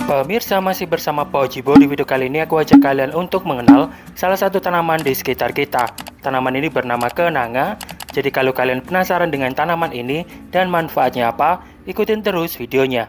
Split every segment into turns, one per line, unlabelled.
Pemirsa, masih bersama Pojibo. Di video kali ini aku ajak kalian untuk mengenal salah satu tanaman di sekitar kita. Tanaman ini bernama kenanga. Jadi kalau kalian penasaran dengan tanaman ini dan manfaatnya apa, ikutin terus videonya.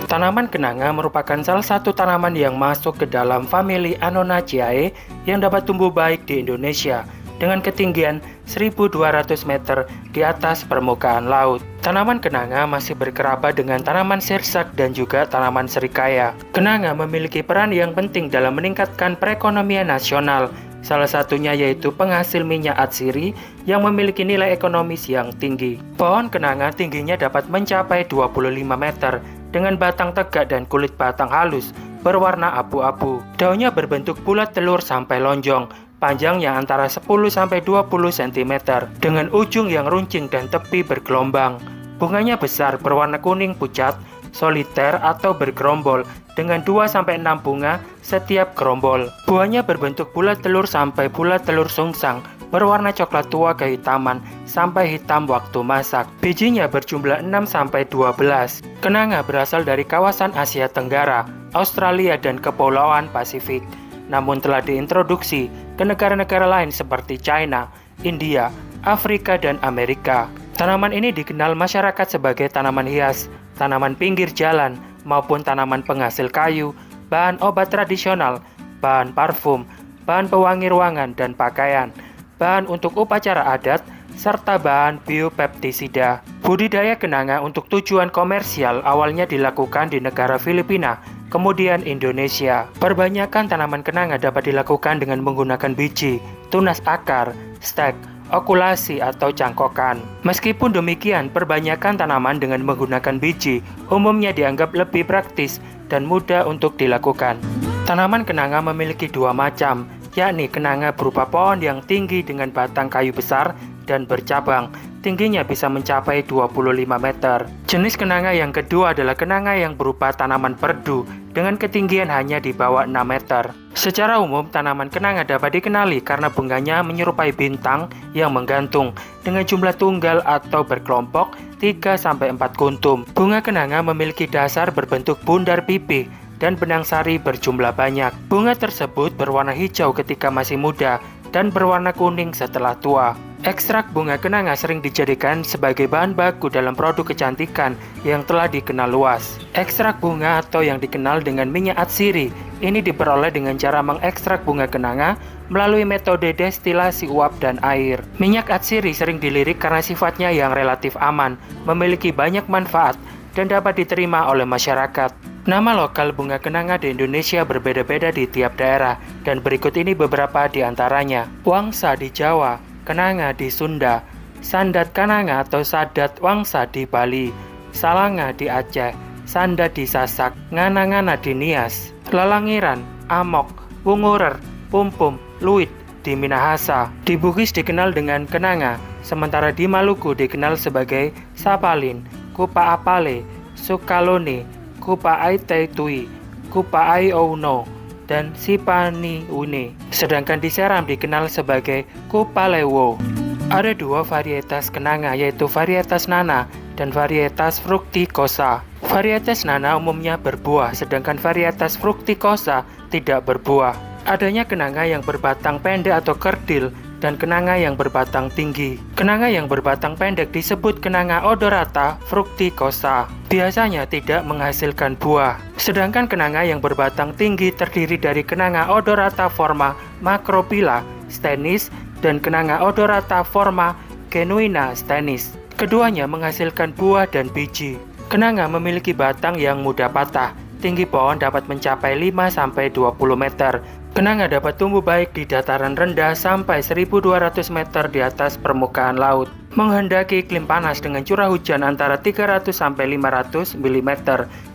Tanaman kenanga merupakan salah satu tanaman yang masuk ke dalam famili Annonaceae yang dapat tumbuh baik di Indonesia dengan ketinggian 1200 meter di atas permukaan laut. Tanaman kenanga masih berkerabat dengan tanaman sirsak dan juga tanaman serikaya. Kenanga memiliki peran yang penting dalam meningkatkan perekonomian nasional. Salah satunya yaitu penghasil minyak atsiri yang memiliki nilai ekonomis yang tinggi. Pohon kenanga tingginya dapat mencapai 25 meter dengan batang tegak dan kulit batang halus berwarna abu-abu. Daunnya berbentuk bulat telur sampai lonjong. Panjangnya antara 10-20 cm dengan ujung yang runcing dan tepi bergelombang. Bunganya besar berwarna kuning pucat, soliter atau bergerombol dengan 2-6 bunga setiap gerombol. Buahnya berbentuk bulat telur sampai bulat telur sungsang, berwarna coklat tua kehitaman sampai hitam waktu masak. Bijinya berjumlah 6-12. Kenanga berasal dari kawasan Asia Tenggara, Australia dan Kepulauan Pasifik, namun telah diintroduksi ke negara-negara lain seperti China, India, Afrika, dan Amerika. Tanaman ini dikenal masyarakat sebagai tanaman hias, tanaman pinggir jalan, maupun tanaman penghasil kayu, bahan obat tradisional, bahan parfum, bahan pewangi ruangan dan pakaian, bahan untuk upacara adat, serta bahan biopeptisida. Budidaya kenanga untuk tujuan komersial awalnya dilakukan di negara Filipina, kemudian Indonesia. Perbanyakan tanaman kenanga dapat dilakukan dengan menggunakan biji, tunas akar, stek, okulasi atau cangkokan. Meskipun demikian, perbanyakan tanaman dengan menggunakan biji umumnya dianggap lebih praktis dan mudah untuk dilakukan. Tanaman kenanga memiliki dua macam, yakni kenanga berupa pohon yang tinggi dengan batang kayu besar dan bercabang. Tingginya bisa mencapai 25 meter. Jenis kenanga yang kedua adalah kenanga yang berupa tanaman perdu dengan ketinggian hanya di bawah 6 meter. Secara umum, tanaman kenanga dapat dikenali karena bunganya menyerupai bintang yang menggantung dengan jumlah tunggal atau berkelompok 3-4 kuntum. Bunga kenanga memiliki dasar berbentuk bundar pipih dan benang sari berjumlah banyak. Bunga tersebut berwarna hijau ketika masih muda dan berwarna kuning setelah tua. Ekstrak bunga kenanga sering dijadikan sebagai bahan baku dalam produk kecantikan yang telah dikenal luas. Ekstrak bunga atau yang dikenal dengan minyak atsiri ini diperoleh dengan cara mengekstrak bunga kenanga melalui metode destilasi uap dan air. Minyak atsiri sering dilirik karena sifatnya yang relatif aman, memiliki banyak manfaat, dan dapat diterima oleh masyarakat. Nama lokal bunga kenanga di Indonesia berbeda-beda di tiap daerah, dan berikut ini beberapa di antaranya. Wangsa di Jawa, kenanga di Sunda, sandat kenanga atau sadat wangsa di Bali, salanga di Aceh, sandat di Sasak, ngana-ngana di Nias, lelangiran, amok, wungurer, pumpum, luit di Minahasa. Di Bugis dikenal dengan kenanga, sementara di Maluku dikenal sebagai sapalin, kupa apale, sukalone, kupa aitaitui, kupa aiouno, dan sipaniune. Sedangkan di Seram dikenal sebagai kupalewo. Ada dua varietas kenanga, yaitu varietas nana dan varietas fructicosa. Varietas nana umumnya berbuah, sedangkan varietas fructicosa tidak berbuah. Adanya kenanga yang berbatang pendek atau kerdil dan kenanga yang berbatang tinggi. Kenanga yang berbatang pendek disebut kenanga odorata fructicosa. Biasanya tidak menghasilkan buah. Sedangkan kenanga yang berbatang tinggi terdiri dari kenanga odorata forma macrophylla stenis dan kenanga odorata forma genuina stenis. Keduanya menghasilkan buah dan biji. Kenanga memiliki batang yang mudah patah. Tinggi pohon dapat mencapai 5-20 meter. Kenanga dapat tumbuh baik di dataran rendah sampai 1200 meter di atas permukaan laut. Menghendaki iklim panas dengan curah hujan antara 300-500 mm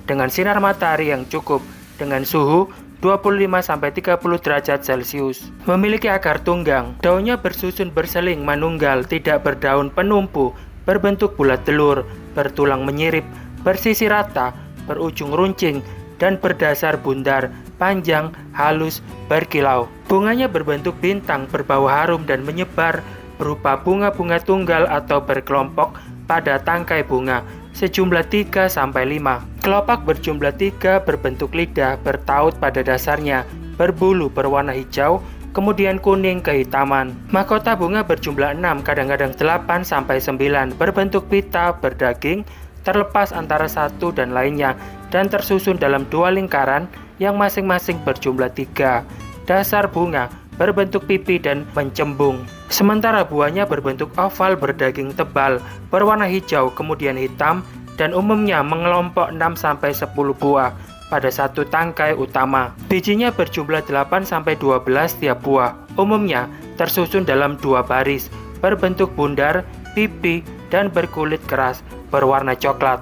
dengan sinar matahari yang cukup dengan suhu 25-30 derajat Celcius. Memiliki akar tunggang. Daunnya bersusun berseling manunggal, tidak berdaun penumpu, berbentuk bulat telur, bertulang menyirip, bersisi rata, berujung runcing, dan berdasar bundar, panjang, halus, berkilau. Bunganya berbentuk bintang, berbau harum dan menyebar berupa bunga-bunga tunggal atau berkelompok pada tangkai bunga sejumlah 3-5. Kelopak berjumlah 3 berbentuk lidah bertaut pada dasarnya, berbulu berwarna hijau, kemudian kuning kehitaman. Mahkota bunga berjumlah 6, kadang-kadang 8-9, berbentuk pita berdaging, terlepas antara satu dan lainnya, dan tersusun dalam 2 lingkaran yang masing-masing berjumlah 3. Dasar bunga berbentuk pipi dan mencembung. Sementara buahnya berbentuk oval berdaging tebal, berwarna hijau kemudian hitam, dan umumnya mengelompok 6-10 buah pada satu tangkai utama. Bijinya berjumlah 8-12 tiap buah, umumnya tersusun dalam 2 baris, berbentuk bundar, pipi, dan berkulit keras, berwarna coklat.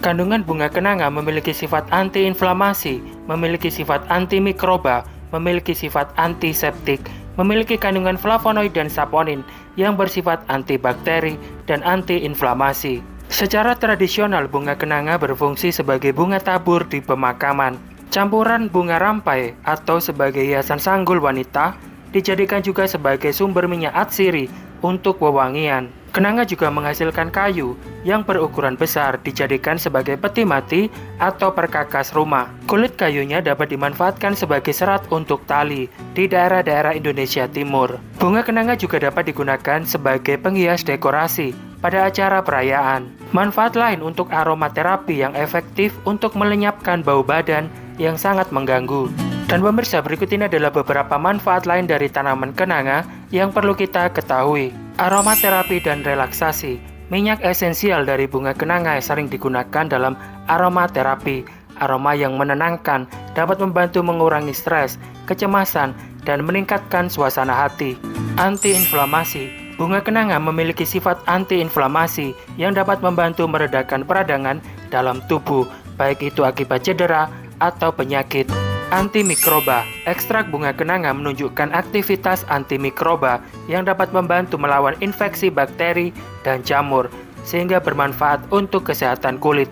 Kandungan bunga kenanga memiliki sifat antiinflamasi, memiliki sifat antimikroba, memiliki sifat antiseptik, memiliki kandungan flavonoid dan saponin yang bersifat antibakteri dan antiinflamasi. Secara tradisional, bunga kenanga berfungsi sebagai bunga tabur di pemakaman. Campuran bunga rampai atau sebagai hiasan sanggul wanita dijadikan juga sebagai sumber minyak atsiri untuk wewangian. Kenanga juga menghasilkan kayu yang berukuran besar dijadikan sebagai peti mati atau perkakas rumah. Kulit kayunya dapat dimanfaatkan sebagai serat untuk tali di daerah-daerah Indonesia Timur. Bunga kenanga juga dapat digunakan sebagai penghias dekorasi pada acara perayaan. Manfaat lain untuk aromaterapi yang efektif untuk melenyapkan bau badan yang sangat mengganggu. Dan pemirsa, berikut ini adalah beberapa manfaat lain dari tanaman kenanga yang perlu kita ketahui. Aromaterapi dan relaksasi. Minyak esensial dari bunga kenanga sering digunakan dalam aromaterapi. Aroma yang menenangkan dapat membantu mengurangi stres, kecemasan, dan meningkatkan suasana hati. Antiinflamasi. Bunga kenanga memiliki sifat antiinflamasi yang dapat membantu meredakan peradangan dalam tubuh, baik itu akibat cedera atau penyakit. Antimikroba. Ekstrak bunga kenanga menunjukkan aktivitas antimikroba yang dapat membantu melawan infeksi bakteri dan jamur, sehingga bermanfaat untuk kesehatan kulit.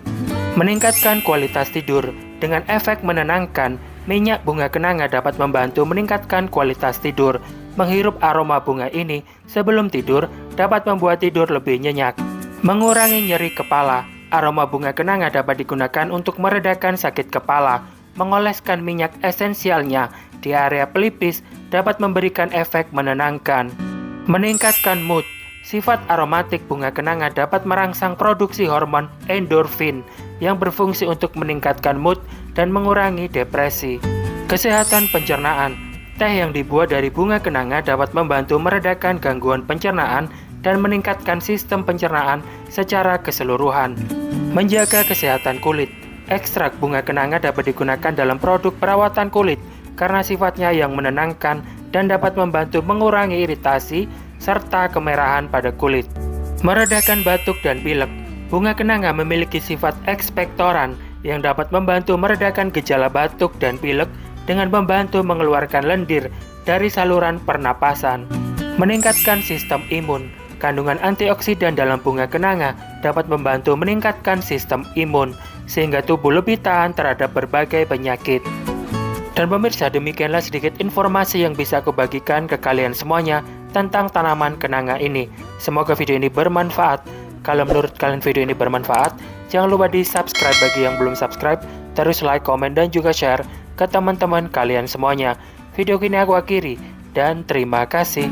Meningkatkan kualitas tidur. Dengan efek menenangkan, minyak bunga kenanga dapat membantu meningkatkan kualitas tidur. Menghirup aroma bunga ini sebelum tidur dapat membuat tidur lebih nyenyak. Mengurangi nyeri kepala. Aroma bunga kenanga dapat digunakan untuk meredakan sakit kepala. Mengoleskan minyak esensialnya di area pelipis dapat memberikan efek menenangkan. Meningkatkan mood. Sifat aromatik bunga kenanga dapat merangsang produksi hormon endorfin yang berfungsi untuk meningkatkan mood dan mengurangi depresi. Kesehatan pencernaan. Teh yang dibuat dari bunga kenanga dapat membantu meredakan gangguan pencernaan dan meningkatkan sistem pencernaan secara keseluruhan. Menjaga kesehatan kulit. Ekstrak bunga kenanga dapat digunakan dalam produk perawatan kulit karena sifatnya yang menenangkan dan dapat membantu mengurangi iritasi serta kemerahan pada kulit. Meredakan batuk dan pilek. Bunga kenanga memiliki sifat ekspektoran yang dapat membantu meredakan gejala batuk dan pilek dengan membantu mengeluarkan lendir dari saluran pernapasan. Meningkatkan sistem imun. Kandungan antioksidan dalam bunga kenanga dapat membantu meningkatkan sistem imun, sehingga tubuh lebih tahan terhadap berbagai penyakit. Dan pemirsa, demikianlah sedikit informasi yang bisa aku bagikan ke kalian semuanya tentang tanaman kenanga ini. Semoga video ini bermanfaat. Kalau menurut kalian video ini bermanfaat, jangan lupa di subscribe bagi yang belum subscribe, terus like, komen, dan juga share ke teman-teman kalian semuanya. Video ini aku akhiri, dan terima kasih.